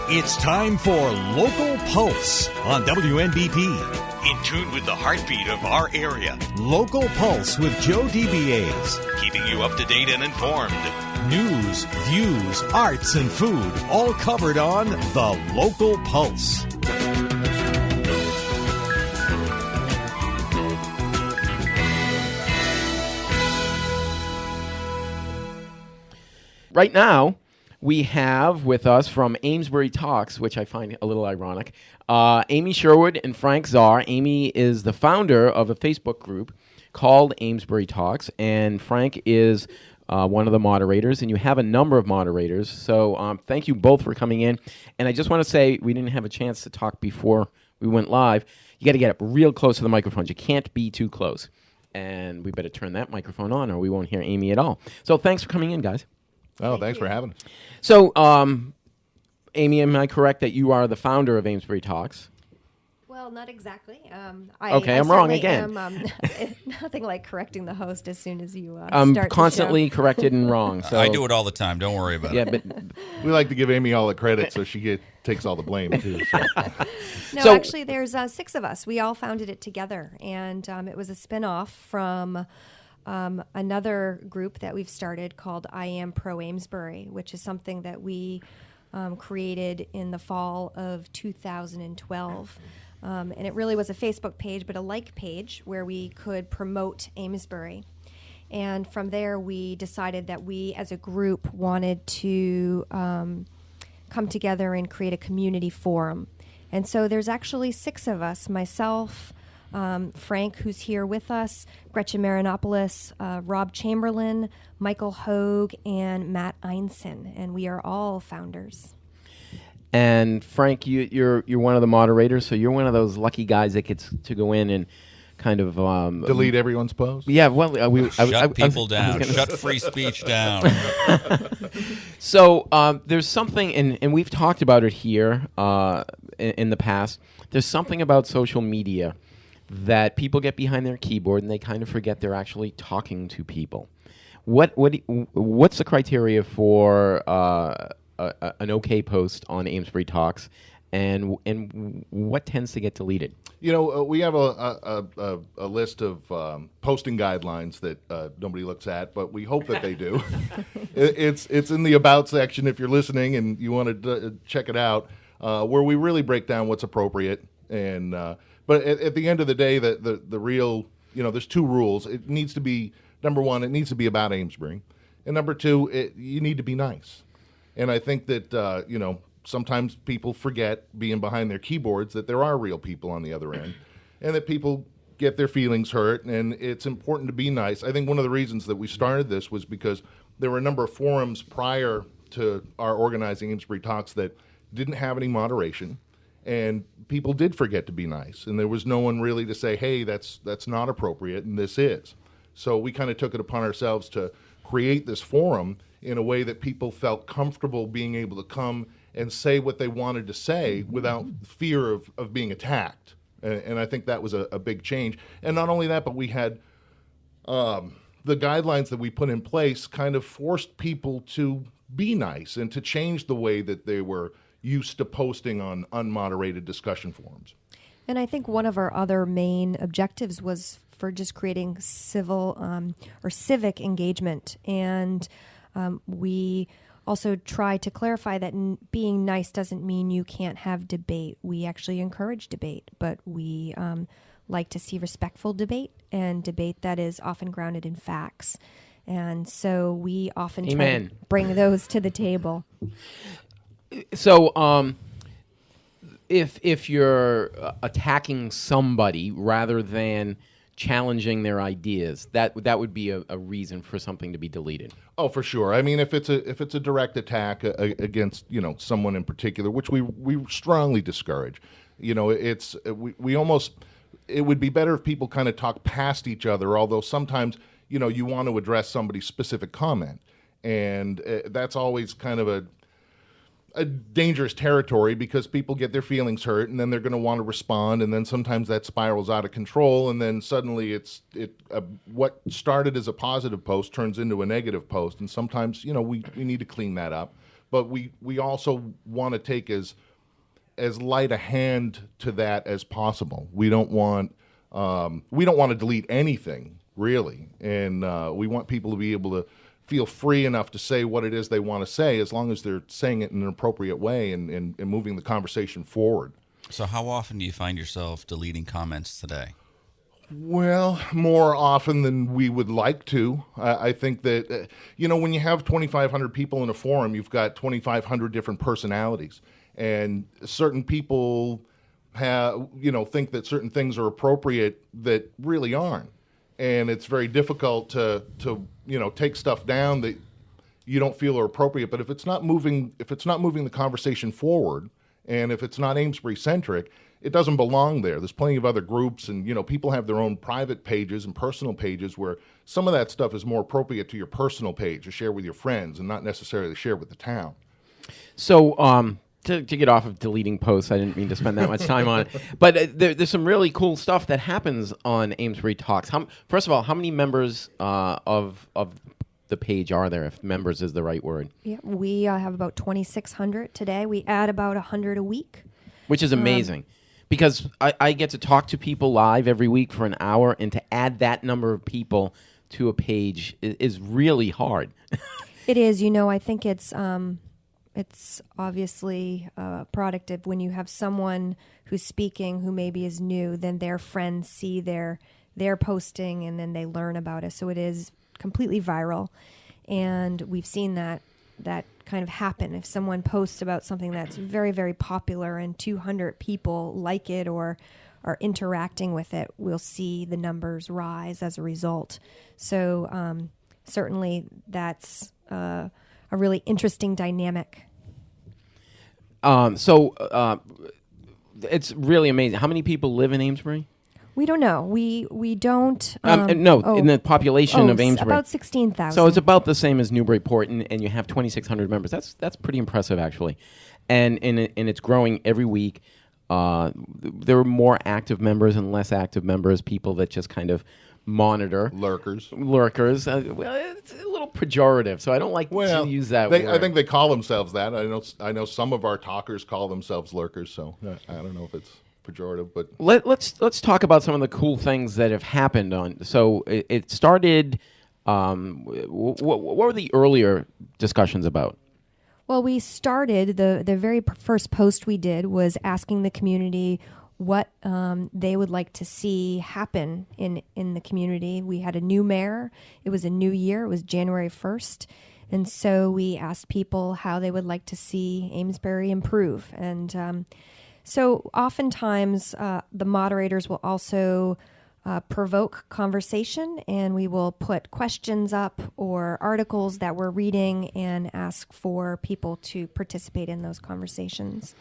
It's time for Local Pulse on WNBP. In tune with the heartbeat of our area. Local Pulse with Joe DBAs. Keeping you up to date and informed. News, views, arts, and food. All covered on the Local Pulse. Right now, we have with us from Amesbury Talks, which I find a little ironic, Amy Sherwood and Frank Czar. Amy is the founder of a Facebook group called Amesbury Talks, and Frank is one of the moderators, and you have a number of moderators. So thank you both for coming in. And I just want to say we didn't have a chance to talk before we went live. You got to get up real close to the microphones. You can't be too close. And we better turn that microphone on or we won't hear Amy at all. So thanks for coming in, guys. Oh, thanks for having us. So, Amy, am I correct that you are the founder of Amesbury Talks? Well, not exactly. I'm wrong again. Nothing like correcting the host as soon as you I'm start constantly the show. corrected and wrong. So I do it all the time. Don't worry about it. But We like to give Amy all the credit, so she takes all the blame, too. So. No, actually, there's 6 of us. We all founded it together, and it was a spinoff from another group that we've started called I Am Pro Amesbury, which is something that we created in the fall of 2012. And it really was a Facebook page, but a like page where we could promote Amesbury. And from there, we decided that we as a group wanted to come together and create a community forum. And so there's actually 6 of us, myself, Frank, who's here with us, Gretchen Marinopoulos, Rob Chamberlain, Michael Hogue, and Matt Einson, and we are all founders. and Frank, you're one of the moderators, so you're one of those lucky guys that gets to go in and kind of delete everyone's post. Yeah, well, shut people down, shut free speech down. So there's something, and we've talked about it here in the past. There's something about social media that people get behind their keyboard and they kind of forget they're actually talking to people. What's the criteria for an okay post on Amesbury Talks, and what tends to get deleted? You know, we have a list of posting guidelines that nobody looks at, but we hope that they do. It's in the About section if you're listening and you want to check it out, where we really break down what's appropriate. And but at the end of the day, the real, there's 2 rules. It needs to be, number 1, it needs to be about Amesbury, and number 2, you need to be nice. And I think that sometimes people forget, being behind their keyboards, that there are real people on the other end, and that people get their feelings hurt, and it's important to be nice. I think one of the reasons that we started this was because there were a number of forums prior to our organizing Amesbury Talks that didn't have any moderation, and people did forget to be nice, and there was no one really to say, hey, that's not appropriate, and this is. So we kind of took it upon ourselves to create this forum in a way that people felt comfortable being able to come and say what they wanted to say without fear of being attacked. And I think that was a big change. And not only that, but we had the guidelines that we put in place kind of forced people to be nice and to change the way that they were used to posting on unmoderated discussion forums. And I think one of our other main objectives was for just creating civil or civic engagement. And we also try to clarify that being nice doesn't mean you can't have debate. We actually encourage debate, but we like to see respectful debate and debate that is often grounded in facts. And so we often try to bring those to the table. So if you're attacking somebody rather than challenging their ideas, that would be a reason for something to be deleted. Oh, for sure. I mean, if it's a direct attack against someone in particular, which we strongly discourage. We almost, it would be better if people kind of talk past each other. Although sometimes you want to address somebody's specific comment, and that's always kind of a dangerous territory because people get their feelings hurt and then they're going to want to respond, and then sometimes that spirals out of control, and then suddenly what started as a positive post turns into a negative post, and sometimes we need to clean that up. but we also want to take as light a hand to that as possible. We don't want to delete anything really, and we want people to be able to feel free enough to say what it is they want to say, as long as they're saying it in an appropriate way and moving the conversation forward. So how often do you find yourself deleting comments today? Well, more often than we would like to. I think that, when you have 2,500 people in a forum, you've got 2,500 different personalities. And certain people think that certain things are appropriate that really aren't. And it's very difficult to take stuff down that you don't feel are appropriate. But if it's not moving the conversation forward, and if it's not Amesbury centric, it doesn't belong there. There's plenty of other groups, and people have their own private pages and personal pages where some of that stuff is more appropriate to your personal page to share with your friends and not necessarily share with the town. So to get off of deleting posts, I didn't mean to spend that much time on it, but there's some really cool stuff that happens on Amesbury Talks. First of all, how many members of the page are there, if members is the right word? Yeah, we have about 2,600 today. We add about 100 a week. Which is amazing, because I get to talk to people live every week for an hour, and to add that number of people to a page is really hard. It is. I think it's obviously a product of when you have someone who's speaking who maybe is new, then their friends see their posting, and then they learn about it. So it is completely viral, and we've seen that kind of happen. If someone posts about something that's very, very popular and 200 people like it or are interacting with it, we'll see the numbers rise as a result. So certainly that's a really interesting dynamic. So it's really amazing. How many people live in Amesbury? We don't know. We don't. In the population of Amesbury, about 16,000. So it's about the same as Newburyport, and you have 2,600 members. That's pretty impressive, actually, and it's growing every week. There are more active members and less active members. People that just kind of monitor. Lurkers. Well, it's a little pejorative, so I don't like to use that word. I think they call themselves that. I know some of our talkers call themselves lurkers, so I don't know if it's pejorative, but let's talk about some of the cool things that have happened on. So it started. What were the earlier discussions about? Well, we started the very first post we did was asking the community what they would like to see happen in the community. We had a new mayor. It was a new year. It was January 1st. And so we asked people how they would like to see Amesbury improve. And so oftentimes the moderators will also provoke conversation, and we will put questions up or articles that we're reading and ask for people to participate in those conversations.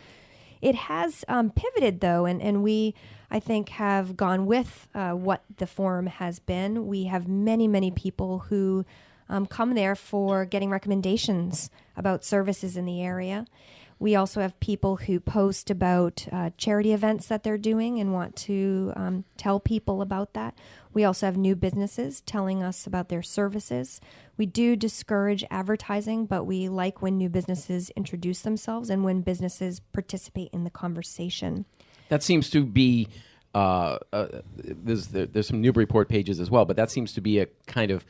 It has pivoted, though, and we, I think, have gone with what the forum has been. We have many, many people who come there for getting recommendations about services in the area. We also have people who post about charity events that they're doing and want to tell people about that. We also have new businesses telling us about their services. We do discourage advertising, but we like when new businesses introduce themselves and when businesses participate in the conversation. That seems to be, there's some Newburyport pages as well, but that seems to be a kind of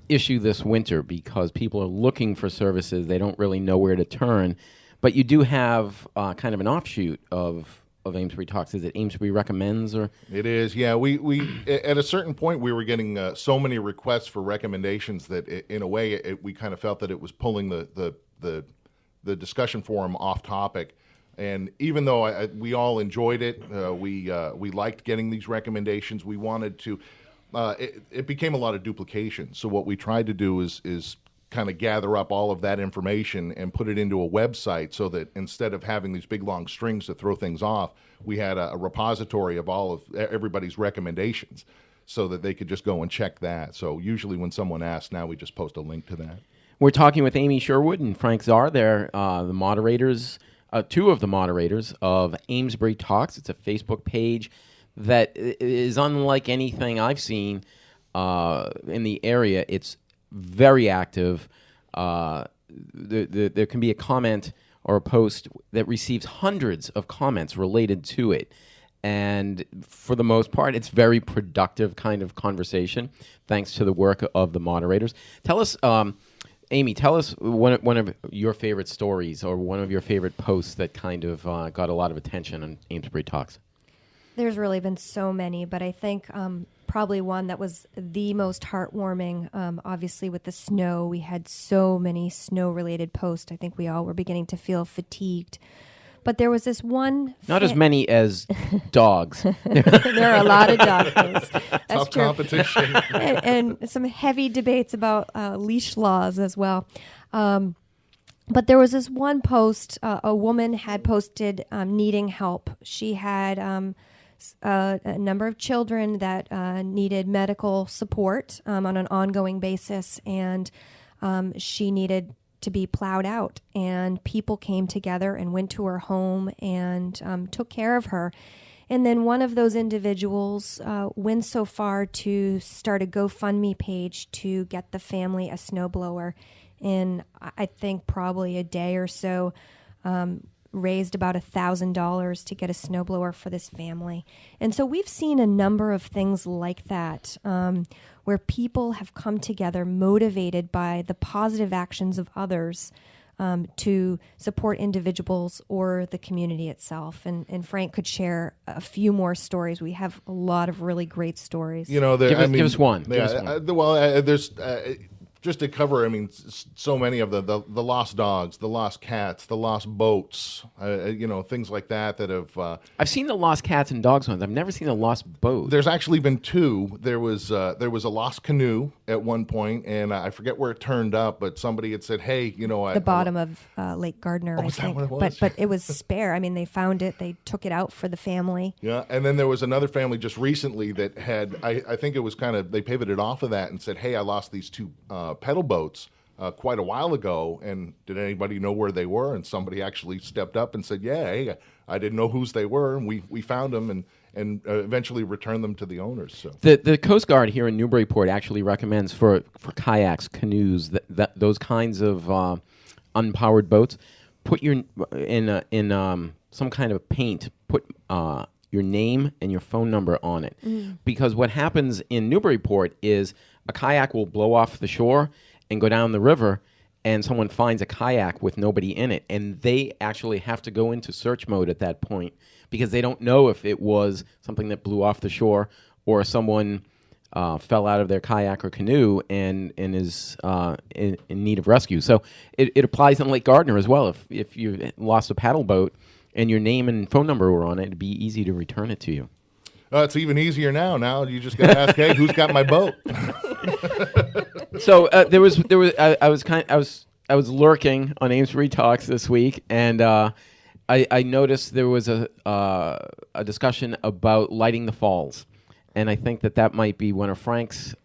issue this winter because people are looking for services. They don't really know where to turn. But you do have kind of an offshoot of Amesbury Talks. Is it Amesbury Recommends? Or it is, yeah. We at a certain point we were getting so many requests for recommendations that in a way we kind of felt that it was pulling the discussion forum off topic. And even though we all enjoyed it, we liked getting these recommendations. We wanted to. It became a lot of duplication. So what we tried to do is kind of gather up all of that information and put it into a website so that instead of having these big long strings to throw things off, we had a repository of all of everybody's recommendations so that they could just go and check that. So usually when someone asks, now we just post a link to that. We're talking with Amy Sherwood and Frank Czar. They're the moderators, two of the moderators of Amesbury Talks. It's a Facebook page that is unlike anything I've seen in the area. It's very active. there can be a comment or a post that receives hundreds of comments related to it. And for the most part, it's very productive kind of conversation, thanks to the work of the moderators. Tell us, Amy, tell us one of your favorite stories or one of your favorite posts that kind of got a lot of attention on Amesbury Talks. There's really been so many, but I think probably one that was the most heartwarming, obviously with the snow. We had so many snow-related posts. I think we all were beginning to feel fatigued. But there was this one... Not as many as dogs. There are a lot of dog posts. That's Tough true. competition. and some heavy debates about leash laws as well. But there was this one post, a woman had posted needing help. She had a number of children that needed medical support on an ongoing basis, and she needed to be plowed out. And people came together and went to her home and took care of her. And then one of those individuals went so far to start a GoFundMe page to get the family a snowblower. In, I think, probably a day or so, raised about $1,000 to get a snowblower for this family. And so we've seen a number of things like that, where people have come together motivated by the positive actions of others to support individuals or the community itself. And Frank could share a few more stories. We have a lot of really great stories. You know, Give us one. There's just to cover. I mean, so many of the lost dogs, the lost cats, the lost boats. Things like that have. I've seen the lost cats and dogs ones. I've never seen a lost boat. There's actually been two. There was a lost canoe at one point, and I forget where it turned up, but somebody had said, "Hey, the bottom of Lake Gardner." I is that think. what it was? But it was spare. I mean, they found it. They took it out for the family. Yeah, and then there was another family just recently that had. I think it was they pivoted off of that and said, "Hey, I lost these two pedal boats quite a while ago, and did anybody know where they were?" And somebody actually stepped up and said, "Yeah, hey, I didn't know whose they were, and we found them and eventually returned them to the owners." So the Coast Guard here in Newburyport actually recommends for kayaks, canoes, that those kinds of unpowered boats, put your in some kind of paint, put your name and your phone number on it, because what happens in Newburyport is a kayak will blow off the shore and go down the river, and someone finds a kayak with nobody in it, and they actually have to go into search mode at that point because they don't know if it was something that blew off the shore or someone fell out of their kayak or canoe and is in need of rescue. So it applies on Lake Gardner as well. If you lost a paddle boat and your name and phone number were on it, it'd be easy to return it to you. It's even easier now. Now you just got to ask, "Hey, who's got my boat?" So I was lurking on Amesbury Talks this week, and I noticed there was a discussion about lighting the falls, and I think that might be one of Frank's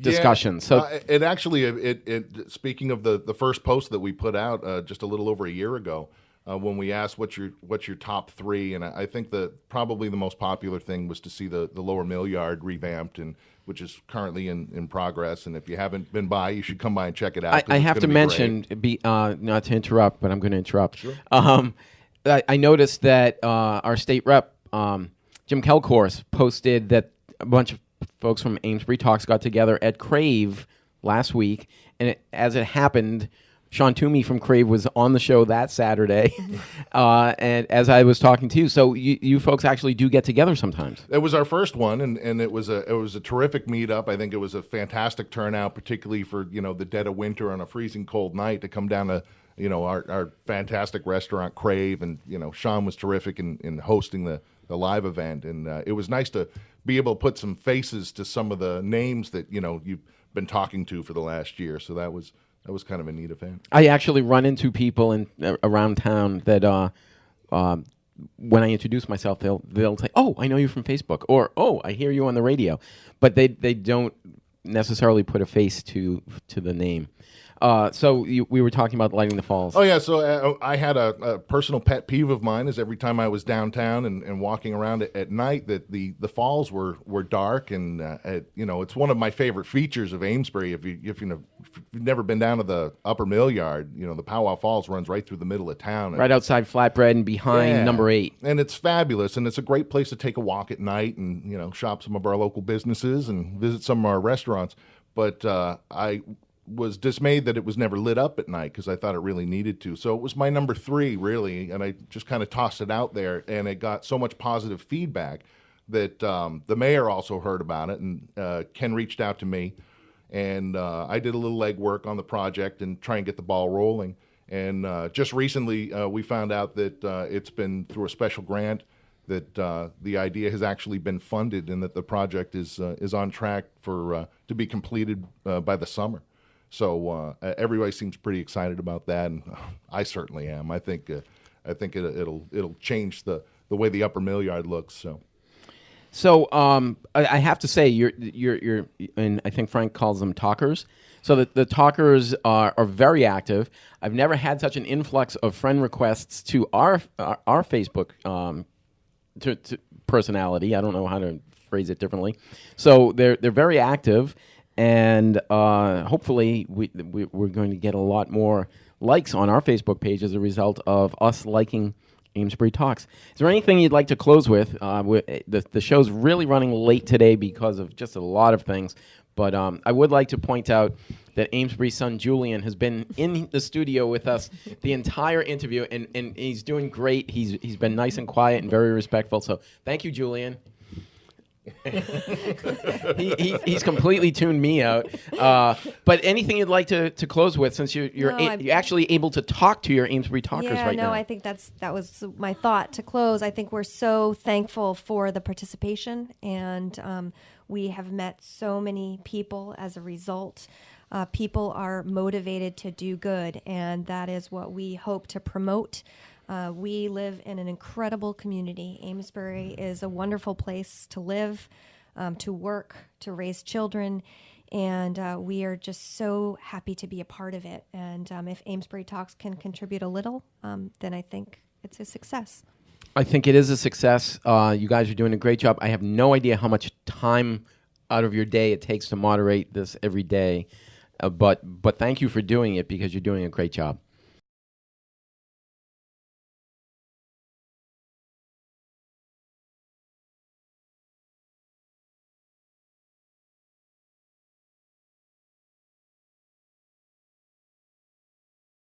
discussions. So it actually, speaking of the first post that we put out just a little over a year ago. When we asked what's your top three, and I think that probably the most popular thing was to see the Lower Mill Yard revamped, and which is currently in progress. And if you haven't been by, you should come by and check it out. I have to mention, not to interrupt, but I'm going to interrupt. Sure. I noticed that our state rep, Jim Kelcourse, posted that a bunch of folks from Amesbury Talks got together at Crave last week, and as it happened, Sean Toomey from Crave was on the show that Saturday, and as I was talking to you, so you folks actually do get together sometimes. It was our first one, and it was a terrific meetup. I think it was a fantastic turnout, particularly for the dead of winter on a freezing cold night to come down to our fantastic restaurant Crave, and Sean was terrific in hosting the live event, and it was nice to be able to put some faces to some of the names that you've been talking to for the last year. So that was kind of a neat event. I actually run into people around town that when I introduce myself, they'll say, "Oh, I know you from Facebook," or "Oh, I hear you on the radio," but they don't necessarily put a face to the name. We were talking about lighting the falls. Oh yeah, so I had a personal pet peeve of mine is every time I was downtown and walking around at night that the falls were dark, and it's one of my favorite features of Amesbury. If you've never been down to the Upper Mill Yard, the Powwow Falls runs right through the middle of town, Right outside Flatbread and behind Number 8. And it's fabulous, and it's a great place to take a walk at night and shop some of our local businesses and visit some of our restaurants. But I was dismayed that it was never lit up at night because I thought it really needed to. So it was my number 3, really, and I just kind of tossed it out there, and it got so much positive feedback that the mayor also heard about it, and Ken reached out to me, and I did a little legwork on the project and try and get the ball rolling. And just recently, we found out that it's been through a special grant that the idea has actually been funded, and that the project is on track for to be completed by the summer. So everybody seems pretty excited about that, and I certainly am. I think it'll change the way the Upper Mill Yard looks. So I have to say, you're and I think Frank calls them talkers. So the talkers are very active. I've never had such an influx of friend requests to our Facebook to personality. I don't know how to phrase it differently. So they're very active, and hopefully we're going to get a lot more likes on our Facebook page as a result of us liking Amesbury Talks. Is there anything you'd like to close with? The show's really running late today because of just a lot of things, but I would like to point out that Amesbury's son Julian has been in the studio with us the entire interview, and he's doing great. He's been nice and quiet and very respectful. So thank you, Julian. He's completely tuned me out. But anything you'd like to close with, since you're actually able to talk to your Amesbury talkers right now? I think that was my thought to close. I think we're so thankful for the participation, and we have met so many people as a result. People are motivated to do good, and that is what we hope to promote. We live in an incredible community. Amesbury is a wonderful place to live, to work, to raise children, and we are just so happy to be a part of it. And if Amesbury Talks can contribute a little, then I think it's a success. I think it is a success. You guys are doing a great job. I have no idea how much time out of your day it takes to moderate this every day, but thank you for doing it, because you're doing a great job.